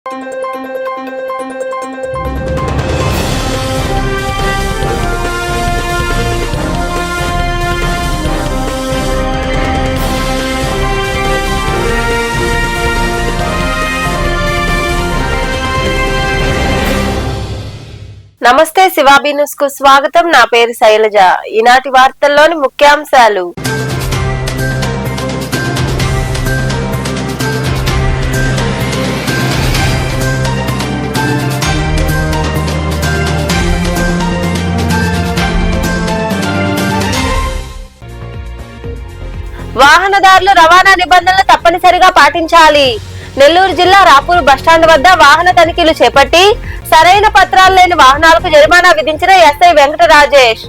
నమస్తే శివాబీ న్యూస్ కు స్వాగతం. నా పేరు శైలజ. ఈనాటి వార్తల్లోని ముఖ్యాంశాలు. వాహనదారులు రవాణా నిబంధనలు తప్పనిసరిగా పాటించాలి. నెల్లూరు జిల్లా రాపూరు బస్టాండ్ వద్ద వాహన తనిఖీలు చేపట్టి సరైన పత్రాలు లేని వాహనాలకు జరిమానా విధించిన ఎస్ఐ వెంకట రాజేష్.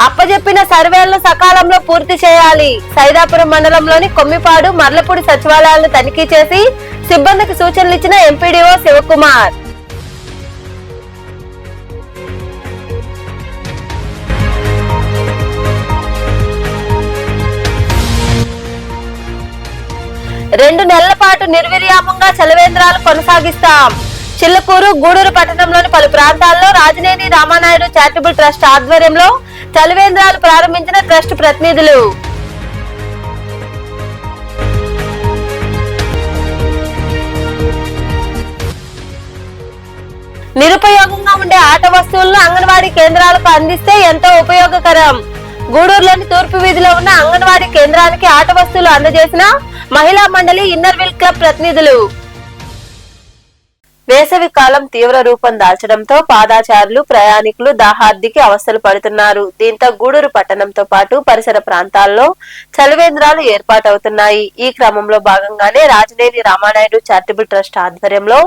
అప్పజెప్పిన సర్వేలను సకాలంలో పూర్తి చేయాలి. సైదాపురం మండలంలోని కొమ్మిపాడు, మర్లపూడి సచివాలయాలను తనిఖీ చేసి సిబ్బందికి సూచనలు ఇచ్చిన ఎంపీడీఓ శివకుమార్. రెండు నెలల పాటు నిర్విరామంగా చలవేంద్రాలు కొనసాగిస్తాం. చిల్లకూరు, గూడూరు పట్టణంలోని పలు ప్రాంతాల్లో రాజనేని రామానాయుడు చారిటబుల్ ట్రస్ట్ ఆధ్వర్యంలో చలవేంద్రాలు ప్రారంభించిన ట్రస్ట్ ప్రతినిధులు. నిరుపయోగంగా ఉండే ఆట వస్తువులను అంగన్వాడీ కేంద్రాలకు అందిస్తే ఎంతో ఉపయోగకరం. గూడూరులోని తూర్పు వీధిలో ఉన్న అంగన్వాడీ కేంద్రానికి ఆట వస్తువులు అందజేసిన మహిళా మండలి ఇన్నర్ వీల్ క్లబ్ ప్రతినిధులు. వేసవి కాలం తీవ్ర రూపం దాల్చడంతో పాదాచారులు, ప్రయాణికులు దాహార్దికి అవస్థలు పడుతున్నారు. దీంతో గూడూరు పట్టణంతో పాటు పరిసర ప్రాంతాల్లో చలివేంద్రాలు ఏర్పాటవుతున్నాయి. ఈ క్రమంలో భాగంగానే రాజనేని రామానాయుడు చారిటబుల్ ట్రస్ట్ ఆధ్వర్యంలో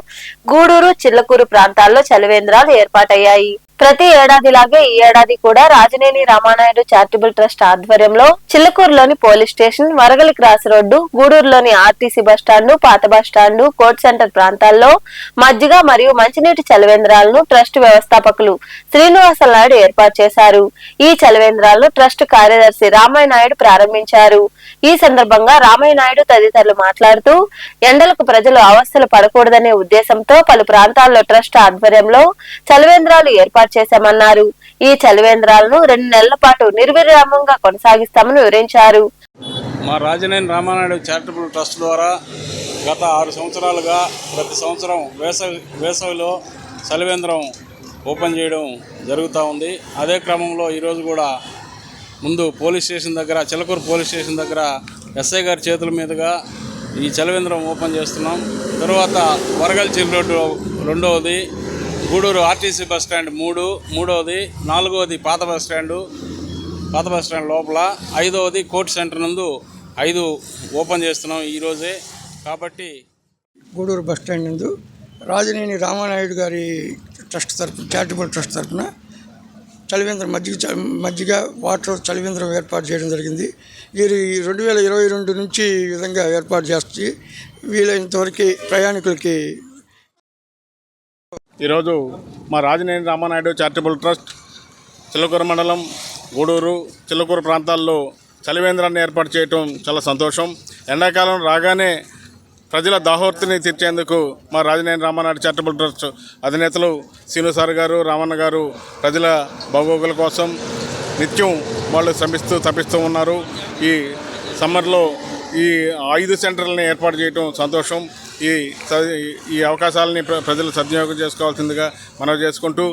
గూడూరు, చిల్లకూరు ప్రాంతాల్లో చలివేంద్రాలు ఏర్పాటయ్యాయి. ప్రతి ఏడాదిలాగే ఈ ఏడాది కూడా రాజనేని రామానాయుడు చారిటబుల్ ట్రస్ట్ ఆధ్వర్యంలో చిల్లకూరులోని police station, Varagali cross road, గూడూరులోని ఆర్టీసీ బస్టాండు, పాత బస్టాండు, కోర్ట్ సెంటర్ ప్రాంతాల్లో మజ్జిగ మరియు మంచినీటి చలవేంద్రాలను ట్రస్ట్ వ్యవస్థాపకులు శ్రీనివాసనాయుడు ఏర్పాటు చేశారు. ఈ చలవేంద్రాలను ట్రస్ట్ కార్యదర్శి రామయ్యనాయుడు ప్రారంభించారు. ఈ సందర్భంగా రామయ్యనాయుడు తదితరులు మాట్లాడుతూ ఎండలకు ప్రజలు అవస్థలు పడకూడదనే ఉద్దేశంతో పలు ప్రాంతాల్లో ట్రస్ట్ ఆధ్వర్యంలో చలవేంద్రాలు ఏర్పాటు చేశామన్నారు. ఈ చలివేంద్రాలను 2 నెలల పాటు నిర్విరామంగా కొనసాగిస్తామని వివరించారు. మా రాజనేని రామానాయుడు చారిటబుల్ ట్రస్ట్ ద్వారా గత 6 సంవత్సరాలుగా ప్రతి సంవత్సరం వేసవిలో చలివేంద్రం ఓపెన్ చేయడం జరుగుతూ ఉంది. అదే క్రమంలో ఈరోజు కూడా ముందు పోలీస్ స్టేషన్ దగ్గర, చిలకూరు పోలీస్ స్టేషన్ దగ్గర ఎస్ఐ గారి చేతుల మీదుగా ఈ చలివేంద్రం ఓపెన్ చేస్తున్నాం. తర్వాత వరగల్ చిల్ రోడ్డు రెండవది, గూడూరు ఆర్టీసీ బస్టాండ్ మూడవది, 4వది పాత బస్టాండ్ లోపల, 5వది కోర్ట్ సెంటర్ నందు 5 ఓపెన్ చేస్తున్నాం ఈరోజే. కాబట్టి గూడూరు బస్టాండ్ నందు రాజనేని రామానాయుడు గారి ట్రస్ట్ తరఫున, చారిటబుల్ ట్రస్ట్ తరఫున చలివేంద్రం మజ్జిగ వాటర్ చలివేంద్రం ఏర్పాటు చేయడం జరిగింది. ఇది 2022 నుంచి ఈ విధంగా ఏర్పాటు చేస్తే వీలైనంతవరకు ప్రయాణికులకి. ఈరోజు మా రాజనేని రామానాయుడు చారిటబుల్ ట్రస్ట్ చిల్లకూరు మండలం, గూడూరు, చిల్లకూరు ప్రాంతాల్లో చలివేంద్రాన్ని ఏర్పాటు చేయటం చాలా సంతోషం. ఎండాకాలం రాగానే ప్రజల దాహోర్తిని తీర్చేందుకు మా రాజనేని రామానాయుడు చారిటబుల్ ట్రస్ట్ అధినేతలు శ్రీను సార్ గారు, రామన్న గారు ప్రజల బాగోగుల కోసం నిత్యం వాళ్ళు తప్పిస్తూ ఉన్నారు. ఈ సమ్మర్లో ఈ 5 సెంటర్లని ఏర్పాటు చేయటం సంతోషం. ఈ అవకాశాలని ప్రజలు సద్వినియోగం చేసుకోవాల్సిందిగా మనవి చేసుకుంటూ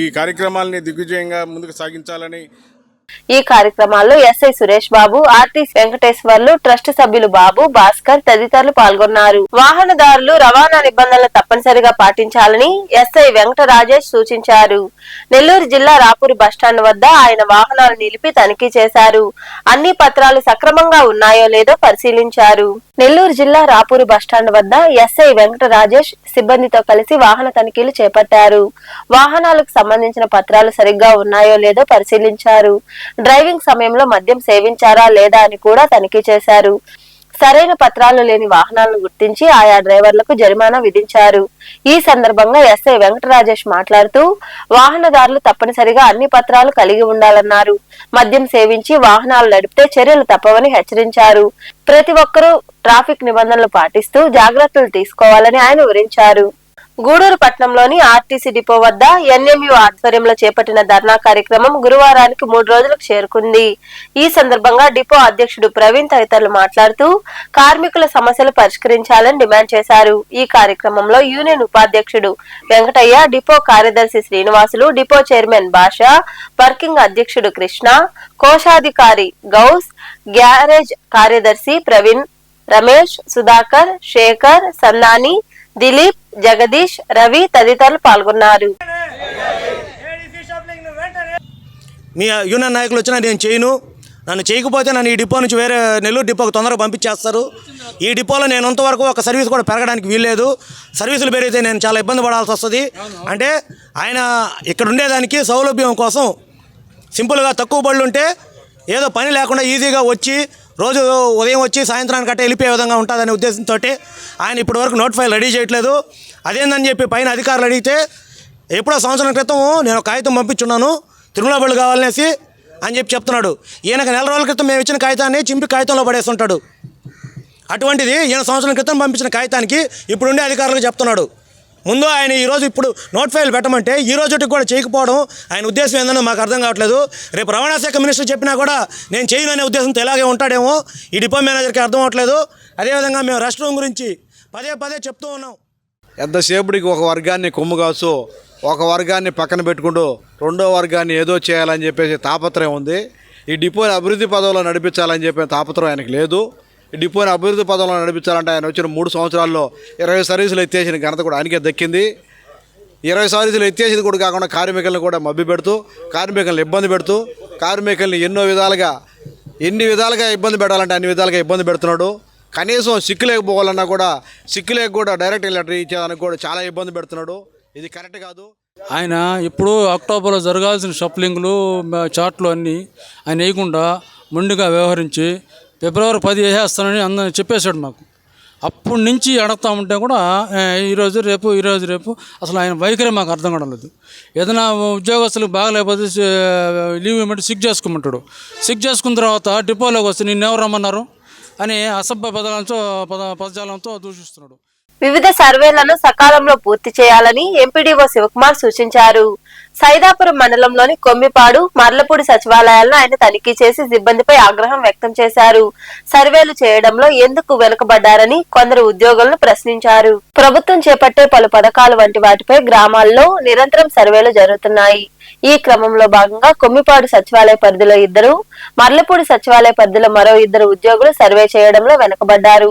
ఈ కార్యక్రమాలని దిగ్విజయంగా ముందుకు సాగించాలని. ఈ కార్యక్రమాల్లో SI Suresh Babu, RTC Venkateswarlu, trust సభ్యులు బాబు, భాస్కర్ తదితరులు పాల్గొన్నారు. వాహనదారులు రవాణా నిబంధనలు తప్పనిసరిగా పాటించాలని ఎస్ఐ వెంకట రాజేష్ సూచించారు. నెల్లూరు జిల్లా రాపూరు బస్టాండ్ వద్ద ఆయన వాహనాలు నిలిపి తనిఖీ చేశారు. అన్ని పత్రాలు సక్రమంగా ఉన్నాయో లేదో పరిశీలించారు. నెల్లూరు జిల్లా రాపూరు బస్టాండ్ వద్ద ఎస్ఐ వెంకట రాజేష్ సిబ్బందితో కలిసి వాహన తనిఖీలు చేపట్టారు. వాహనాలకు సంబంధించిన పత్రాలు సరిగ్గా ఉన్నాయో లేదో పరిశీలించారు. డ్రైవింగ్ సమయంలో మద్యం సేవించారా లేదా అని కూడా తనిఖీ చేశారు. సరైన పత్రాలు లేని వాహనాలను గుర్తించి ఆయా డ్రైవర్లకు జరిమానా విధించారు. ఈ సందర్భంగా ఎస్ఐ వెంకటరాజేష్ మాట్లాడుతూ వాహనదారులు తప్పనిసరిగా అన్ని పత్రాలు కలిగి ఉండాలన్నారు. మద్యం సేవించి వాహనాలు నడిపితే చర్యలు తప్పవని హెచ్చరించారు. ప్రతి ఒక్కరూ ట్రాఫిక్ నిబంధనలు పాటిస్తూ జాగ్రత్తలు తీసుకోవాలని ఆయన వివరించారు. గూడూరు పట్టణంలోని ఆర్టీసీ డిపో వద్ద ఎన్ఎంయు ఆధ్వర్యంలో చేపట్టిన ధర్నా కార్యక్రమం గురువారానికి 3 రోజులకు చేరుకుంది. ఈ సందర్భంగా డిపో అధ్యక్షుడు ప్రవీణ్ తదితరులు మాట్లాడుతూ కార్మికుల సమస్యలు పరిష్కరించాలని డిమాండ్ చేశారు. ఈ కార్యక్రమంలో యూనియన్ ఉపాధ్యక్షుడు వెంకటయ్య, డిపో కార్యదర్శి శ్రీనివాసులు, డిపో చైర్మన్ భాషా, వర్కింగ్ అధ్యక్షుడు కృష్ణ, కోశాధికారి గౌస్, గ్యారేజ్ కార్యదర్శి ప్రవీణ్, రమేష్, సుధాకర్, శేఖర్, సన్నాని, దిలీప్, జగదీష్, రవి తదితరులు పాల్గొన్నారు. మీ యూనియన్ నాయకులు వచ్చినా నేను చేయను, నన్ను చేయకపోతే నన్ను ఈ డిపో నుంచి వేరే నెల్లూరు డిపోకి తొందరగా పంపించేస్తారు. ఈ డిపోలో నేను అంతవరకు ఒక సర్వీస్ కూడా పెరగడానికి వీల్లేదు. సర్వీసులు పెరిగితే నేను చాలా ఇబ్బంది పడాల్సి వస్తుంది. అంటే ఆయన ఇక్కడ ఉండేదానికి సౌలభ్యం కోసం సింపుల్గా తక్కువ బళ్ళు ఉంటే ఏదో పని లేకుండా ఈజీగా వచ్చి రోజు ఉదయం వచ్చి సాయంత్రానికి గట్ట వెళ్ళిపోయే విధంగా ఉంటుందనే ఉద్దేశంతో ఆయన ఇప్పటివరకు నోట్ ఫైల్ రెడీ చేయట్లేదు. అదేందని చెప్పి పైన అధికారులు అడిగితే ఎప్పుడో సంవత్సరం క్రితం నేను కాగితం పంపించున్నాను తిరుమల బళ్ళు కావాలనేసి అని చెప్పి చెప్తున్నాడు. ఈయనకు 4 రోజుల క్రితం మేము ఇచ్చిన కాగితాన్ని చింపి కాగితంలో పడేస్తుంటాడు. అటువంటిది ఈయన సంవత్సరం క్రితం పంపించిన కాగితానికి ఇప్పుడుండే అధికారులకు చెప్తున్నాడు. ముందు ఆయన ఈరోజు ఇప్పుడు నోట్ ఫైల్ పెట్టమంటే ఈ రోజుకి కూడా చేయకపోవడం ఆయన ఉద్దేశం ఏందని మాకు అర్థం కావట్లేదు. రేపు రవాణా శాఖ మినిస్టర్ చెప్పినా కూడా నేను చేయను అనే ఉద్దేశంతో ఎలాగే ఉంటాడేమో ఈ డిపో మేనేజర్కి అర్థం అవ్వట్లేదు. అదేవిధంగా మేము రెస్ట్ రూమ్ గురించి పదే చెప్తూ ఉన్నాం. ఎంతసేపటికి ఒక వర్గాన్ని కొమ్ము కాసు, ఒక వర్గాన్ని పక్కన పెట్టుకుంటూ రెండో వర్గాన్ని ఏదో చేయాలని చెప్పేసి తాపత్రయం ఉంది. ఈ డిపోని అభివృద్ధి పదవులో నడిపించాలని చెప్పే తాపత్రయం ఆయనకు లేదు. ఈ డిపోని అభివృద్ధి పదంలో నడిపించాలంటే ఆయన వచ్చిన 3 సంవత్సరాల్లో 20 సర్వీసులు ఎత్తేసిన ఘనత కూడా ఆయనకే దక్కింది. 20 సర్వీసులు ఎత్తేసింది కూడా కాకుండా కార్మికులను కూడా మభ్య పెడుతూ, కార్మికులను ఇబ్బంది పెడుతూ, కార్మికుల్ని ఎన్ని విధాలుగా ఇబ్బంది పెట్టాలంటే అన్ని విధాలుగా ఇబ్బంది పెడుతున్నాడు. కనీసం సిక్కు లేకపోవాలన్నా కూడా సిక్కు లేక కూడా డైరెక్ట్ లెటర్ ఇచ్చేదానికి కూడా చాలా ఇబ్బంది పెడుతున్నాడు. ఇది కరెక్ట్ కాదు. ఆయన ఇప్పుడు అక్టోబర్లో జరగాల్సిన షఫ్లింగ్లు చార్ట్లు అన్నీ ఆయన వేయకుండా మొండిగా వ్యవహరించి ఫిబ్రవరి 10 వేసేస్తానని అందరూ చెప్పేశాడు మాకు. అప్పటి నుంచి అడుగుతా ఉంటే కూడా ఈరోజు రేపు అసలు ఆయన వైఖరి మాకు అర్థం కావడం లేదు. ఏదైనా ఉద్యోగస్తులకు బాగలేకపోతే లీవ్ ఇవ్వమంటే సిక్ చేసుకోమంటాడు. సిక్ చేసుకున్న తర్వాత డిపోలోకి వస్తే నిన్ను ఎవరు రమ్మన్నారు అని అసభ్య పదజాలంతో దూషిస్తున్నాడు. వివిధ సర్వేలను సకాలంలో పూర్తి చేయాలని ఎంపీడీఓ శివకుమార్ సూచించారు. సైదాపురం మండలంలోని కొమ్మిపాడు, మర్లపూడి సచివాలయాలను ఆయన తనిఖీ చేసి సిబ్బందిపై ఆగ్రహం వ్యక్తం చేశారు. సర్వేలు చేయడంలో ఎందుకు వెనుకబడ్డారని కొందరు ఉద్యోగులను ప్రశ్నించారు. ప్రభుత్వం చేపట్టే పలు పథకాలు వంటి వాటిపై గ్రామాల్లో నిరంతరం సర్వేలు జరుగుతున్నాయి. ఈ క్రమంలో భాగంగా కొమ్మిపాడు సచివాలయ పరిధిలో 2, మర్లపూడి సచివాలయ పరిధిలో మరో 2 ఉద్యోగులు సర్వే చేయడంలో వెనుకబడ్డారు.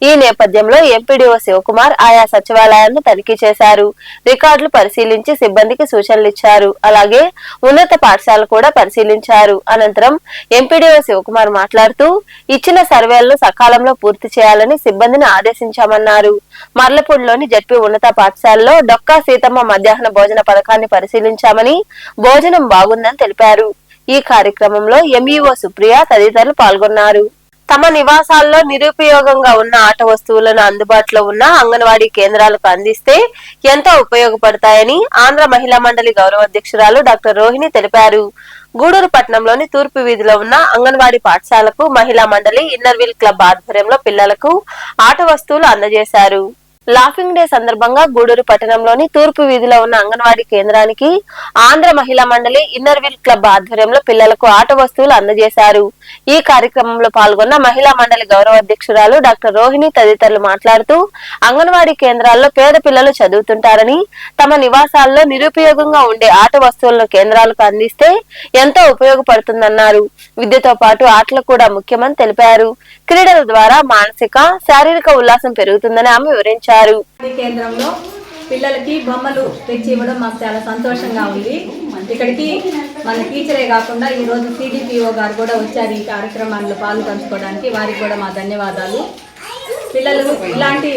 ఈ నేపథ్యంలో ఎంపీడీఓ శివకుమార్ ఆయా సచివాలయాలను తనిఖీ చేశారు. రికార్డులు పరిశీలించి సిబ్బందికి సూచనలు ఇచ్చారు. అలాగే ఉన్నత పాఠశాల కూడా పరిశీలించారు. అనంతరం ఎంపీడీఓ శివకుమార్ మాట్లాడుతూ ఇచ్చిన సర్వేలను సకాలంలో పూర్తి చేయాలని సిబ్బందిని ఆదేశించామన్నారు. మర్లపూడిలోని జడ్పీ ఉన్నత పాఠశాలలో డొక్కా సీతమ్మ మధ్యాహ్న భోజన పథకాన్ని పరిశీలించామని, భోజనం బాగుందని తెలిపారు. ఈ కార్యక్రమంలో ఎంఈఓ సుప్రియ తదితరులు పాల్గొన్నారు. తమ నివాసాల్లో నిరుపయోగంగా ఉన్న ఆట వస్తువులను అందుబాటులో ఉన్న అంగన్వాడీ కేంద్రాలకు అందిస్తే ఎంతో ఉపయోగపడతాయని ఆంధ్ర మహిళా మండలి గౌరవ అధ్యక్షురాలు డాక్టర్ రోహిణి తెలిపారు. గూడూరు పట్టణంలోని తూర్పు వీధిలో ఉన్న అంగన్వాడీ పాఠశాలకు మహిళా మండలి ఇన్నర్వీల్ క్లబ్ ఆధ్వర్యంలో పిల్లలకు ఆట వస్తువులు అందజేశారు. లాఫింగ్ డే సందర్భంగా గూడూరు పట్టణంలోని తూర్పు వీధిలో ఉన్న అంగన్వాడీ కేంద్రానికి ఆంధ్ర మహిళా మండలి ఇన్నర్వీల్ క్లబ్ ఆధ్వర్యంలో పిల్లలకు ఆట వస్తువులు అందజేశారు. ఈ కార్యక్రమంలో పాల్గొన్న మహిళా మండలి గౌరవ అధ్యక్షురాలు డాక్టర్ రోహిణి తదితరులు మాట్లాడుతూ అంగన్వాడీ కేంద్రాల్లో పేద పిల్లలు చదువుతుంటారని, తమ నివాసాల్లో నిరుపయోగంగా ఉండే ఆట వస్తువులను కేంద్రాలకు అందిస్తే ఎంతో ఉపయోగపడుతుందన్నారు. విద్యతో పాటు ఆటలు కూడా ముఖ్యమని తెలిపారు. క్రీడల ద్వారా మానసిక, శారీరక ఉల్లాసం పెరుగుతుందని ఆమె వివరించారు. కేంద్రంలో పిల్లలకి బొమ్మలు తెచ్చి ఇవ్వడం మాకు చాలా సంతోషంగా ఉంది. ఇక్కడికి మన టీచరే కాకుండా ఈరోజు సిడిపిఓ గారు కూడా వచ్చారు ఈ కార్యక్రమాల్లో పాలు పంచుకోవడానికి. వారికి కూడా మా ధన్యవాదాలు. పిల్లలు ఇలాంటి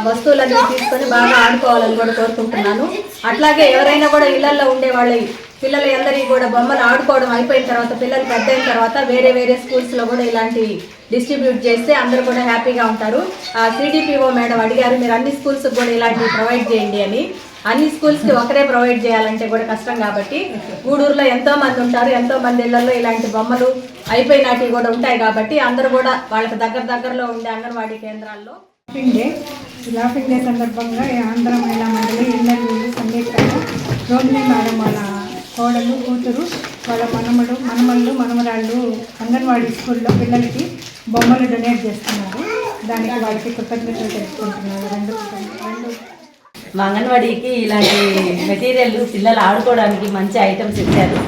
వస్తువులన్నీ తీసుకొని బాగా ఆడుకోవాలని కూడా కోరుకుంటున్నాను. అట్లాగే ఎవరైనా కూడా ఇళ్లలో ఉండే వాళ్ళ పిల్లలు అందరికీ కూడా బొమ్మలు ఆడుకోవడం అయిపోయిన తర్వాత పిల్లలు పెద్ద అయిన తర్వాత వేరే వేరే స్కూల్స్లో కూడా ఇలాంటి డిస్ట్రిబ్యూట్ చేస్తే అందరూ కూడా హ్యాపీగా ఉంటారు. ఆ సిడిపిఓ మేడం అడిగారు, మీరు అన్ని స్కూల్స్కి కూడా ఇలాంటివి ప్రొవైడ్ చేయండి అని. అన్ని స్కూల్స్కి ఒకరే ప్రొవైడ్ చేయాలంటే కూడా కష్టం కాబట్టి గూడూరులో ఎంతో మంది ఉంటారు, ఎంతో మంది ఇళ్లలో ఇలాంటి బొమ్మలు అయిపోయినటివి కూడా ఉంటాయి కాబట్టి అందరూ కూడా వాళ్ళకి దగ్గరలో ఉండే అంగన్వాడీ కేంద్రాల్లో లాఫింగ్ డే సందర్భంగా ఆంధ్ర మహిళా మండలి ఎన్నెల్లు సంగీతంగా రోహిణి మేడం వాళ్ళ కోడలు కూతురు వాళ్ళ మనమళ్ళు మనమరాళ్ళు అంగన్వాడీ స్కూల్లో పిల్లలకి బొమ్మలు డొనేట్ చేస్తున్నారు. దానికి వాళ్ళకి కృతజ్ఞతలు తెలుసుకుంటున్నారు. రెండు మా అంగన్వాడీకి ఇలాంటి మెటీరియల్ పిల్లలు ఆడుకోవడానికి మంచి ఐటమ్స్ ఇచ్చారు.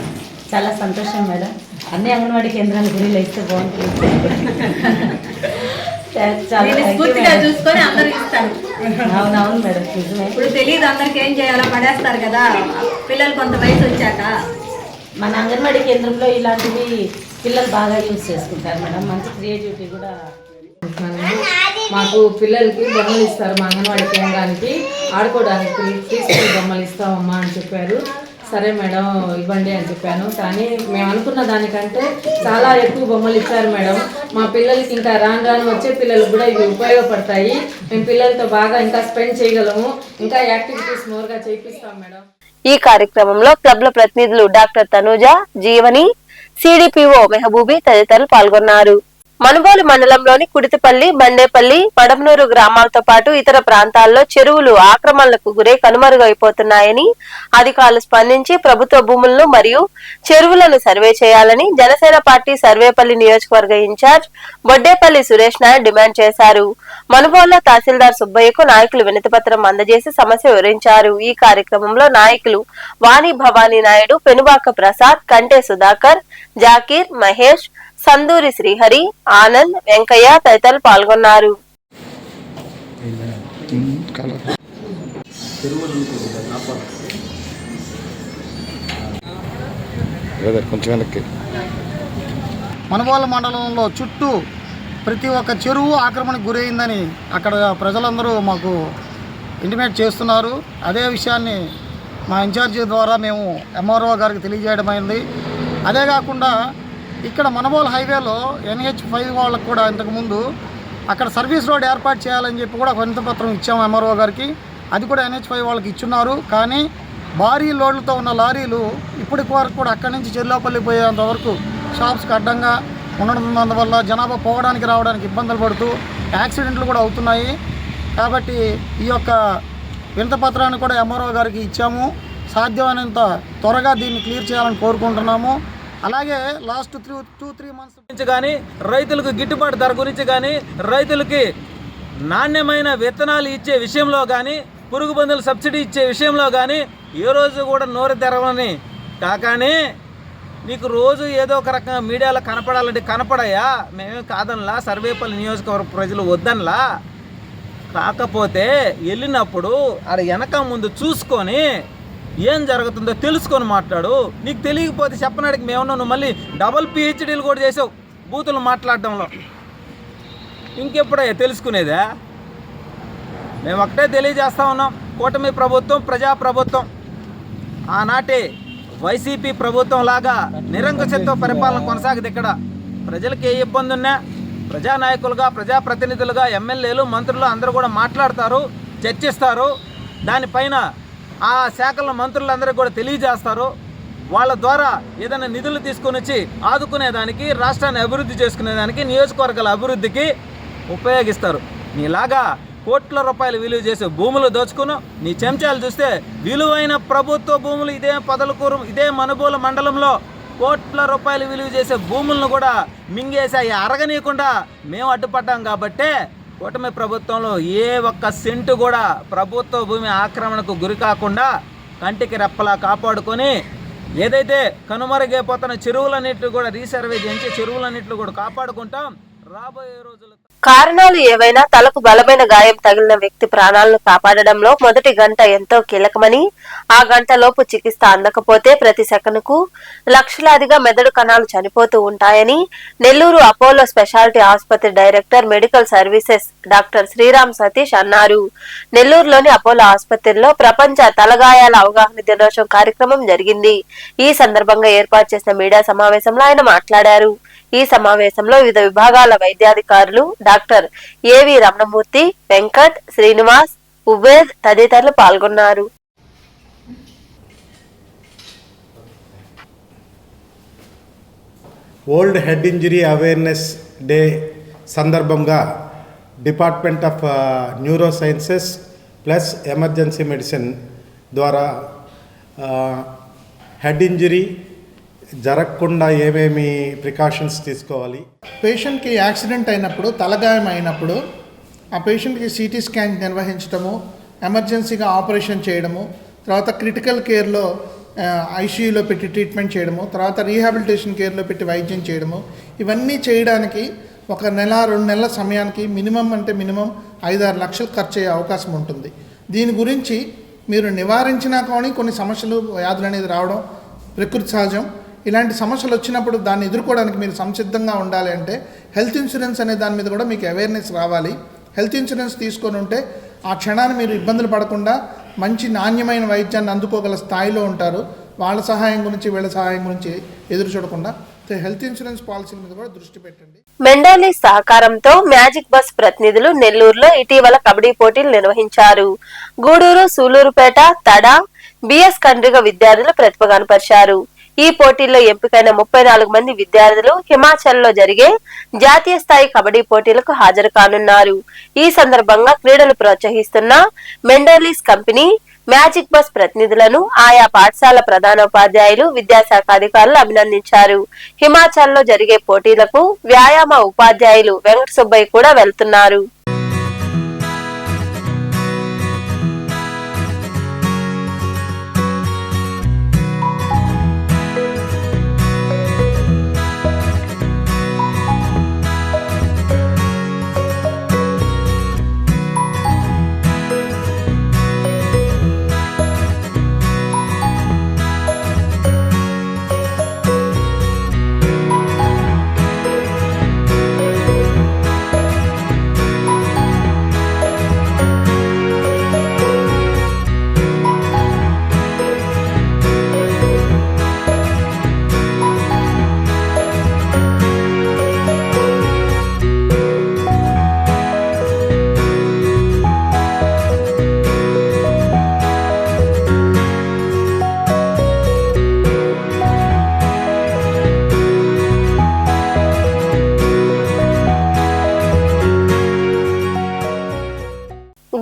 చాలా సంతోషం మేడం. అన్ని అంగన్వాడీ కేంద్రాల గురిలో ఇస్తే బాగుంటుంది. స్ఫూర్తిగా చూసుకొని అందరూ ఇస్తారు. అవునవును మేడం, నిజమే. ఇప్పుడు తెలియదు అందరికి ఏం చేయాలో, పడేస్తారు కదా పిల్లలు కొంత వయసు వచ్చాక. మన అంగన్వాడీ కేంద్రంలో ఇలాంటివి పిల్లలు బాగా యూజ్ చేసుకుంటారు మేడం. మంచి క్రియేటివిటీ కూడా. మాకు పిల్లలకి బొమ్మలు ఇస్తారు మా అంగన్వాడీ కేంద్రానికి ఆడుకోవడానికి. తీసుకుని బొమ్మలు ఇస్తామమ్మా అని చెప్పారు. సరే మేడం ఇవ్వండి అని చెప్పాను. కానీ మేము అనుకున్న దానికంటే చాలా ఎక్కువ బొమ్మలు ఇచ్చారు మేడం. మా పిల్లలకి ఇంకా రాను వచ్చే పిల్లలకు కూడా ఇవి ఉపయోగపడతాయి. మేము పిల్లలతో బాగా ఇంకా స్పెండ్ చేయగలము. ఇంకా యాక్టివిటీస్ మోర్గా చేయిస్తాం మేడం. ఈ కార్యక్రమంలో క్లబ్ల ప్రతినిధులు డాక్టర్ తనూజ, జీవని, సిడిపిఓ మెహబూబి తదితరులు పాల్గొన్నారు. మనుబోలు మండలంలోని కుడితిపల్లి, బండేపల్లి, పడమనూరు గ్రామాలతో పాటు ఇతర ప్రాంతాల్లో చెరువులు ఆక్రమణలకు గురై కనుమరుగైపోతున్నాయని అధికారులు స్పందించి ప్రభుత్వ భూములను మరియు చెరువులను సర్వే చేయాలని జనసేన పార్టీ సర్వేపల్లి నియోజకవర్గ ఇన్ఛార్జ్ బొడ్డేపల్లి సురేష్ నాయక్ డిమాండ్ చేశారు. మనుబోలులో తహసీల్దార్ సుబ్బయ్యకు నాయకులు వినతిపత్రం అందజేసి సమస్య వివరించారు. ఈ కార్యక్రమంలో నాయకులు వాణి భవానీ నాయుడు, పెనుబాక ప్రసాద్, కంటే సుధాకర్, జాకీర్, మహేష్, సందూరి శ్రీహరి, ఆనంద్, వెంకయ్య తదితరులు పాల్గొన్నారు. మనుబోలు మండలంలో చుట్టూ ప్రతి ఒక్క చెరువు ఆక్రమణకు గురైందని అక్కడ ప్రజలందరూ మాకు ఇంటిమేట్ చేస్తున్నారు. అదే విషయాన్ని మా ఇన్ఛార్జి ద్వారా మేము ఎంఆర్ఓ గారికి తెలియజేయడమైంది. అదే కాకుండా ఇక్కడ మనుబోలు హైవేలో NH5 వాళ్ళకు కూడా ఇంతకుముందు అక్కడ సర్వీస్ రోడ్ ఏర్పాటు చేయాలని చెప్పి కూడా ఒక వినతిపత్రం ఇచ్చాము ఎంఆర్ఓ గారికి. అది కూడా NH5 వాళ్ళకి ఇచ్చున్నారు. కానీ భారీ లోడ్లతో ఉన్న లారీలు ఇప్పటికి వరకు కూడా అక్కడి నుంచి చెర్లోపల్లి పోయేంత వరకు షాప్స్కి అడ్డంగా ఉండడం వల్ల జనాభా పోవడానికి రావడానికి ఇబ్బందులు పడుతూ యాక్సిడెంట్లు కూడా అవుతున్నాయి. కాబట్టి ఈ యొక్క వినతిపత్రాన్ని కూడా ఎంఆర్ఓ గారికి ఇచ్చాము. సాధ్యమైనంత త్వరగా దీన్ని క్లియర్ చేయాలని కోరుకుంటున్నాము. అలాగే లాస్ట్ 2-3 మంత్స్ గురించి కానీ, రైతులకు గిట్టుబాటు ధర గురించి కానీ, రైతులకి నాణ్యమైన విత్తనాలు ఇచ్చే విషయంలో కానీ, పురుగు మందులు సబ్సిడీ ఇచ్చే విషయంలో కానీ ఏ రోజు కూడా నోరు తెరవని కాకానే నీకు రోజు ఏదో ఒక రకంగా మీడియాలో కనపడాలంటే కనపడయా. మేమే కాదనలా, సర్వేపల్లి నియోజకవర్గ ప్రజలు వద్దనలా. కాకపోతే వెళ్ళినప్పుడు ఆడ వెనక ముందు చూసుకొని ఏం జరుగుతుందో తెలుసుకొని మాట్లాడు. నీకు తెలియకపోతే చెప్పనాడికి మేమన్నా నువ్వు మళ్ళీ డబుల్ PhDలు కూడా చేసావు బూతులు మాట్లాడడంలో. ఇంకెప్పుడయ్యా తెలుసుకునేదా? మేము ఒకటే తెలియజేస్తా ఉన్నాం, కూటమి ప్రభుత్వం ప్రజాప్రభుత్వం ఆనాటి వైసీపీ ప్రభుత్వం లాగా నిరంకుశంతో పరిపాలన కొనసాగదు. ఇక్కడ ప్రజలకు ఏ ఇబ్బంది ఉన్నా ప్రజానాయకులుగా, ప్రజాప్రతినిధులుగా, ఎమ్మెల్యేలు, మంత్రులు అందరూ కూడా మాట్లాడతారు, చర్చిస్తారు. దానిపైన ఆ శాఖల మంత్రులందరూ కూడా తెలియజేస్తారు. వాళ్ళ ద్వారా ఏదైనా నిధులు తీసుకొని వచ్చి ఆదుకునేదానికి, రాష్ట్రాన్ని అభివృద్ధి చేసుకునేదానికి, నియోజకవర్గాల అభివృద్ధికి ఉపయోగిస్తారు. నీలాగా కోట్ల రూపాయలు విలువ చేసే భూములు దోచుకును నీ చెంచాలు చూస్తే విలువైన ప్రభుత్వ భూములు ఇదే పొదలకూరు, ఇదే మనుబోలు మండలంలో కోట్ల రూపాయలు విలువ చేసే భూములను కూడా మింగేసి అరగనీయకుండా మేము అడ్డుపడ్డాం. కాబట్టే కూటమి ప్రభుత్వంలో ఏ ఒక్క సెంటు కూడా ప్రభుత్వ భూమి ఆక్రమణకు గురి కాకుండా కంటికి రెప్పలా కాపాడుకొని ఏదైతే కనుమరుగైపోతున్న చెరువులన్నింటినీ కూడా రీసర్వే చేయించి చెరువులన్నింటినీ కూడా కాపాడుకుంటాం రాబోయే రోజుల్లో. కారణాలు ఏవైనా తలకు బలమైన గాయం తగిలిన వ్యక్తి ప్రాణాలను కాపాడడంలో మొదటి గంట ఎంతో కీలకమని, ఆ గంటలోపు చికిత్స అందకపోతే ప్రతి సెకనుకు లక్షలాదిగా మెదడు కణాలు చనిపోతూ ఉంటాయని నెల్లూరు అపోలో స్పెషాలిటీ ఆసుపత్రి director medical services doctor Sriram Satish అన్నారు. నెల్లూరులోని అపోలో ఆసుపత్రిలో ప్రపంచ తలగాయాల అవగాహన దినోత్సవం కార్యక్రమం జరిగింది. ఈ సందర్భంగా ఏర్పాటు చేసిన మీడియా సమావేశంలో ఆయన మాట్లాడారు. ఈ సమావేశంలో వివిధ విభాగాల వైద్యాధికారులు డాక్టర్ ఏవి రమణమూర్తి, వెంకట్, శ్రీనివాస్, ఉబేద్ తదితరులు పాల్గొన్నారు. World head injury awareness day సందర్భంగా department of neurosciences plus emergency medicine ద్వారా హెడ్ ఇంజరీ జరగకుండా ఏమేమి ప్రికాషన్స్ తీసుకోవాలి, పేషెంట్కి యాక్సిడెంట్ అయినప్పుడు, తలగాయం అయినప్పుడు ఆ పేషెంట్కి సిటీ స్కాన్ నిర్వహించడము, ఎమర్జెన్సీగా ఆపరేషన్ చేయడము, తర్వాత క్రిటికల్ కేర్లో ఐసీయూలో పెట్టి ట్రీట్మెంట్ చేయడము, తర్వాత రీహాబిలిటేషన్ కేర్లో పెట్టి వైద్యం చేయడము, ఇవన్నీ చేయడానికి 1 నెల 2 నెలల సమయానికి మినిమం 5-6 లక్షలు ఖర్చు అయ్యే అవకాశం ఉంటుంది. దీని గురించి మీరు నివారించినా కానీ కొన్ని సమస్యలు, వ్యాధులు అనేది రావడం ప్రకృతి సహజం. ఇలాంటి సమస్యలు వచ్చినప్పుడు దాన్ని ఎదుర్కోవడానికి మీరు సంసిద్ధంగా ఉండాలి అంటే హెల్త్ ఇన్సూరెన్స్ అనే దాని మీద కూడా మీకు అవేర్నెస్ రావాలి. హెల్త్ ఇన్సూరెన్స్ తీసుకొని ఉంటే ఆ క్షణాన్ని మీరు ఇబ్బందులు పడకుండా మంచి నాణ్యమైన వైద్యాన్ని అందుకోగల స్థాయిలో ఉంటారు. వాళ్ళ సహాయం గురించి వీళ్ళ సహాయం గురించి ఎదురు చూడకుండా హెల్త్ ఇన్సూరెన్స్ పాలసీ మీద కూడా దృష్టి పెట్టండి. మెండోలీ సహకారంతో మ్యాజిక్ బస్ ప్రతినిధులు నెల్లూరులో ఇటీవల కబడ్డీ పోటీలు నిర్వహించారు. గూడూరు, సూలూరుపేట, తడ, బిఎస్ కండ్రిగ విద్యార్థులు ప్రతిభ కనపరిచారు. ఈ పోటీల్లో ఎంపికైన 34 మంది విద్యార్థులు హిమాచల్లో జరిగే జాతీయ స్థాయి కబడ్డీ పోటీలకు హాజరు కానున్నారు. ఈ సందర్భంగా క్రీడలు ప్రోత్సహిస్తున్న మెండోలీస్ కంపెనీ మ్యాజిక్ బస్ ప్రతినిధులను ఆయా పాఠశాల ప్రధానోపాధ్యాయులు, విద్యాశాఖ అధికారులు అభినందించారు. హిమాచల్లో జరిగే పోటీలకు వ్యాయామ ఉపాధ్యాయులు వెంకట సుబ్బయ్య కూడా వెళ్తున్నారు.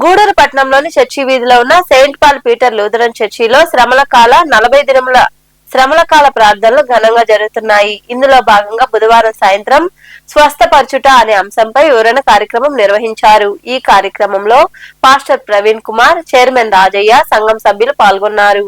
గూడూరు పట్టణంలోని చర్చి వీధిలో ఉన్న సెయింట్ పాల్ పీటర్ లూథరన్ చర్చిలో శ్రమల కాల 40 దినముల శ్రమల కాల ప్రార్థనలు ఘనంగా జరుగుతున్నాయి. ఇందులో భాగంగా బుధవారం సాయంత్రం స్వస్థపరచుట అనే అంశంపై వివరణ కార్యక్రమం నిర్వహించారు. ఈ కార్యక్రమంలో పాస్టర్ ప్రవీణ్ కుమార్, చైర్మన్ రాజయ్య, సంఘం సభ్యులు పాల్గొన్నారు.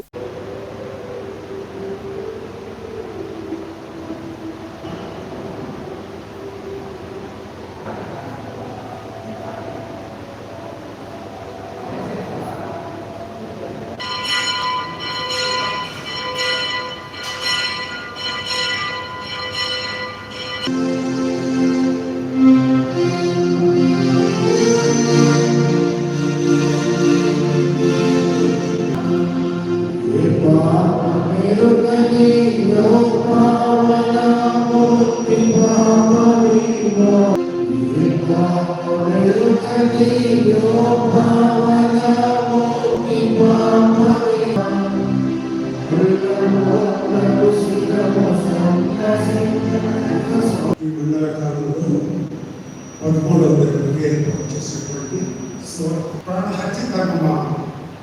ప్రాణహత్య కర్మమా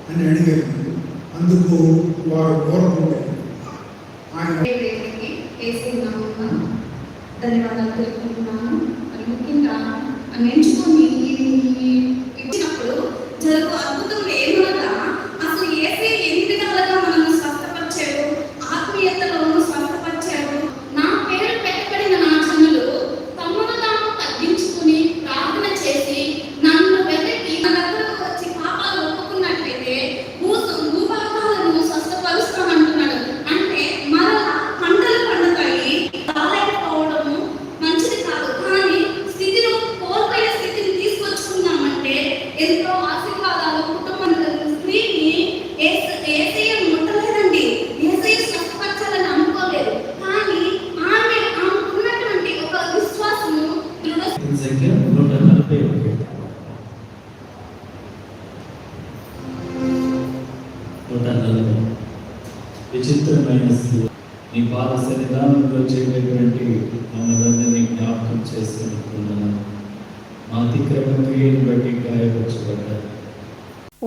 అని అడిగారు. అందుకు వారు దూరం ధన్యవాదాలు తెలుపుకుంటున్నాను. మరి ముఖ్యంగా ఎంచుకొని ఇచ్చినప్పుడు జరుగు అద్భుతం ఏమనగా అసలు ఏసీ ఎన్ని విధాలుగా మనల్ని స్వస్థపరిచాడు, ఆత్మీయతలోనూ స్వస్థపరిచాడు. నా పేరు పెట్టబడిన నా జనులు తమను తాము తగ్గించుకుని ప్రార్థన భక్తుల సంఖ్య 141. 140. విచిత్రమైన నీ పాద సన్నిధానంలో చేరేటువంటి మమ్మల్ని జ్ఞాపకం చేసుకుంటున్నాను. మా అతిక్రమ క్రియను బట్టి గాయపరచబడ్డారు.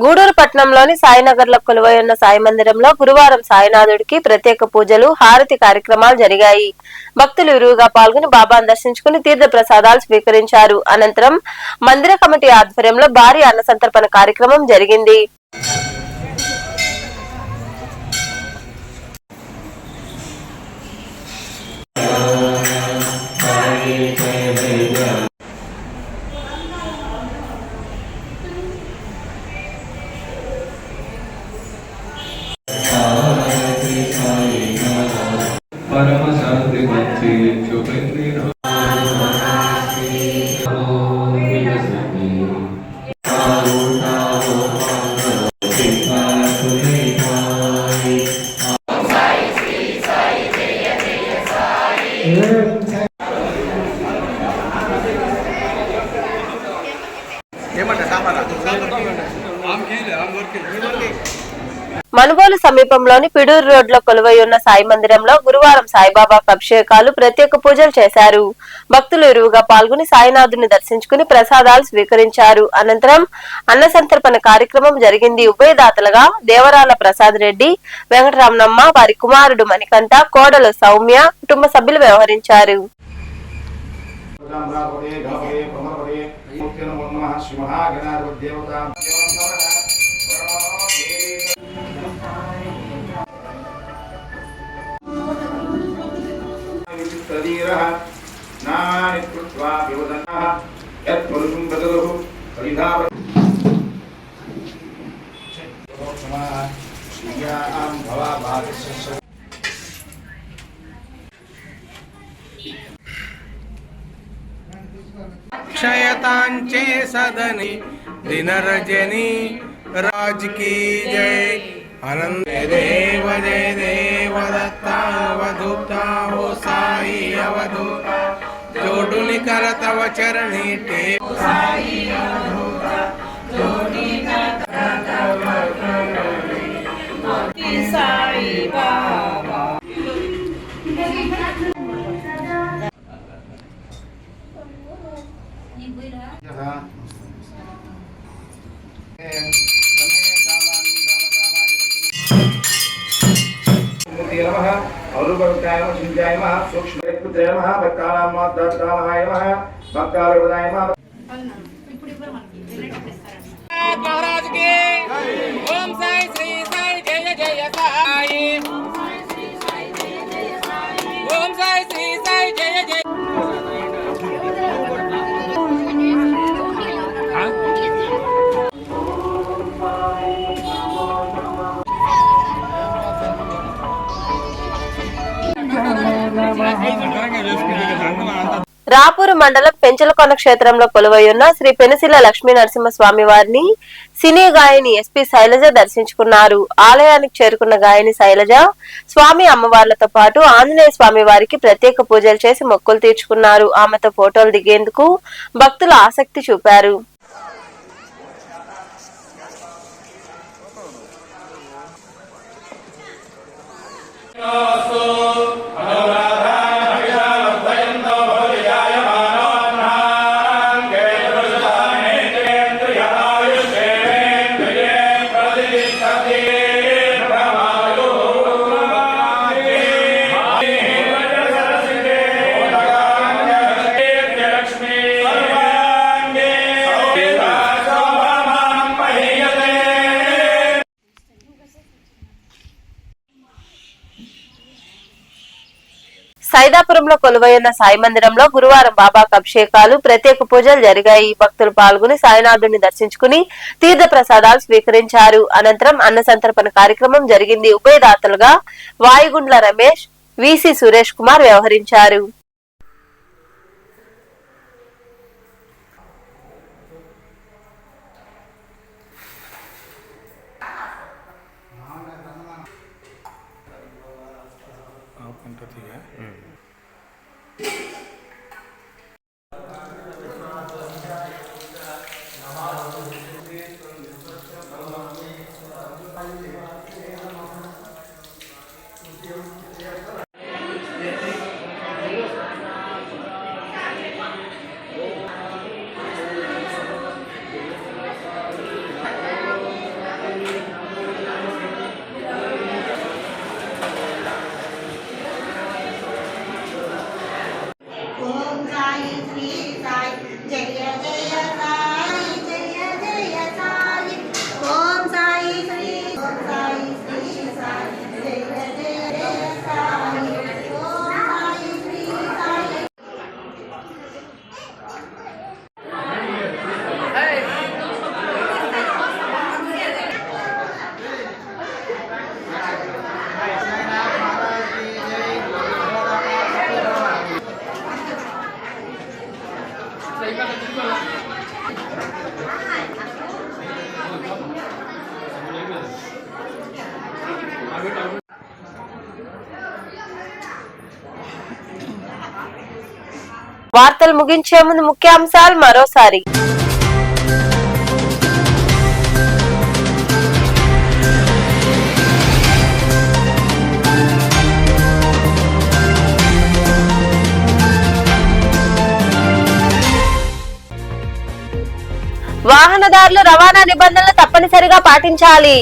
గూడూరు పట్టణంలోని సాయినగర్ లో కొలువై ఉన్న సాయి మందిరంలో గురువారం సాయినాథుడికి ప్రత్యేక పూజలు, హారతి కార్యక్రమాలు జరిగాయి. భక్తులు విరివిగా పాల్గొని బాబాను దర్శించుకుని తీర్థ ప్రసాదాలు స్వీకరించారు. అనంతరం మందిర కమిటీ ఆధ్వర్యంలో భారీ అన్న సంతర్పణ కార్యక్రమం జరిగింది. పరమ శాంతి వచ్చి చూపింది మనుబోలు సమీపంలోని పిడూరు రోడ్లో కొలువై ఉన్న సాయి మందిరంలో గురువారం సాయిబాబాకు అభిషేకాలు, ప్రత్యేక పూజలు చేశారు. భక్తులు విరివిగా పాల్గొని సాయినాథుని దర్శించుకుని ప్రసాదాలు స్వీకరించారు. అనంతరం అన్న సంతర్పణ కార్యక్రమం జరిగింది. ఉభయదాతలుగా దేవరాల ప్రసాద్ రెడ్డి, వెంకటరామనమ్మ, వారి కుమారుడు మణికంఠ, కోడలు సౌమ్య, కుటుంబ సభ్యులు వ్యవహరించారు. क्षयतांचे सदनी दिनरजनी राज की जय अनंत देव जय देव दत्ता अवधूता हो साई अवधूता जोडुनि कर तव चरणी टेक साई अवधूता जोडुनि कर तव चरणी साई बाबा. महाराज के ओम साई श्री साई जय जय साई ओम साई श्री साई जय जय. రాపూరు మండలం పెంచలకొండ క్షేత్రంలో కొలువై ఉన్న శ్రీ పెనుసిల లక్ష్మీ నరసింహస్వామి వారిని సినీ గాయని ఎస్పీ శైలజ దర్శించుకున్నారు. ఆలయానికి చేరుకున్న గాయని శైలజ స్వామి అమ్మవార్లతో పాటు ఆంజనేయ స్వామి వారికి ప్రత్యేక పూజలు చేసి మొక్కులు తీర్చుకున్నారు. ఆమెతో ఫోటోలు దిగేందుకు భక్తులు ఆసక్తి చూపారు. సైదాపురంలో కొలువైన సాయి మందిరంలో గురువారం బాబాకు అభిషేకాలు, ప్రత్యేక పూజలు జరిగాయి. భక్తులు పాల్గొని సాయినాథుడిని దర్శించుకుని తీర్థ ప్రసాదాలు స్వీకరించారు. అనంతరం అన్న సంతర్పణ కార్యక్రమం జరిగింది. ఉభయదాతలుగా వాయుగుండ్ల రమేష్, విసి సురేష్ కుమార్ వ్యవహరించారు. వార్తలు ముగించే ముందు ముఖ్యాంశాలు మరోసారి. వాహనదారులు రవాణా నిబంధనలు తప్పనిసరిగా పాటించాలి.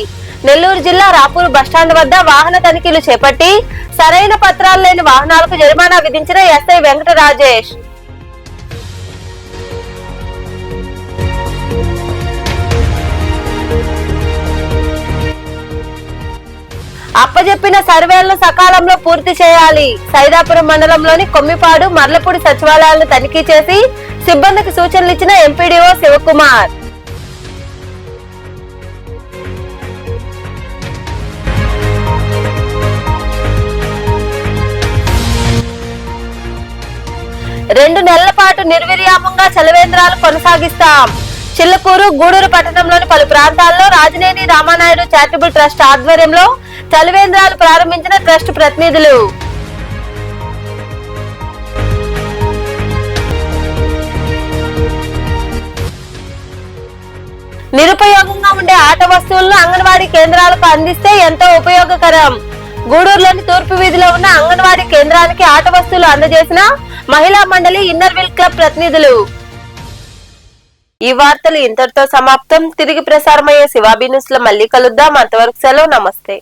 నెల్లూరు జిల్లా రాపూరు బస్టాండ్ వద్ద వాహన తనిఖీలు చేపట్టి సరైన పత్రాలు లేని వాహనాలకు జరిమానా విధించిన ఎస్ఐ వెంకట రాజేష్. అప్పజెప్పిన సర్వేలను సకాలంలో పూర్తి చేయాలి. సైదాపురం మండలంలోని కొమ్మిపాడు, మర్లపూడి సచివాలయాలను తనిఖీ చేసి సిబ్బందికి సూచనలు ఇచ్చిన ఎంపీడీఓ శివకుమార్. రెండు నెలల పాటు నిర్విరామంగా చలవేంద్రాలు కొనసాగిస్తాం. చిల్లకూరు, గూడూరు పట్టణంలోని పలు ప్రాంతాల్లో రాజనేని రామానాయుడు చారిటబుల్ ట్రస్ట్ ఆధ్వర్యంలో చలవేంద్రాలు ప్రారంభించిన ట్రస్ట్ ప్రతినిధులు. నిరుపయోగంగా ఉండే ఆట వస్తువులను అంగన్వాడీ కేంద్రాలకు అందిస్తే ఎంతో ఉపయోగకరం. గూడూరులోని తూర్పు వీధిలో ఉన్న అంగన్వాడీ కేంద్రానికి ఆట వస్తువులు అందజేసిన మహిళా మండలి ఇన్నర్ వీల్ క్లబ్ ప్రతినిధులు. ఈ వార్తలు ఇంతటితో సమాప్తం. తిరిగి ప్రసారమయ్యే శివాబీ న్యూస్ లో మళ్ళీ కలుద్దాం. అంతవరకు సెలవు. నమస్తే.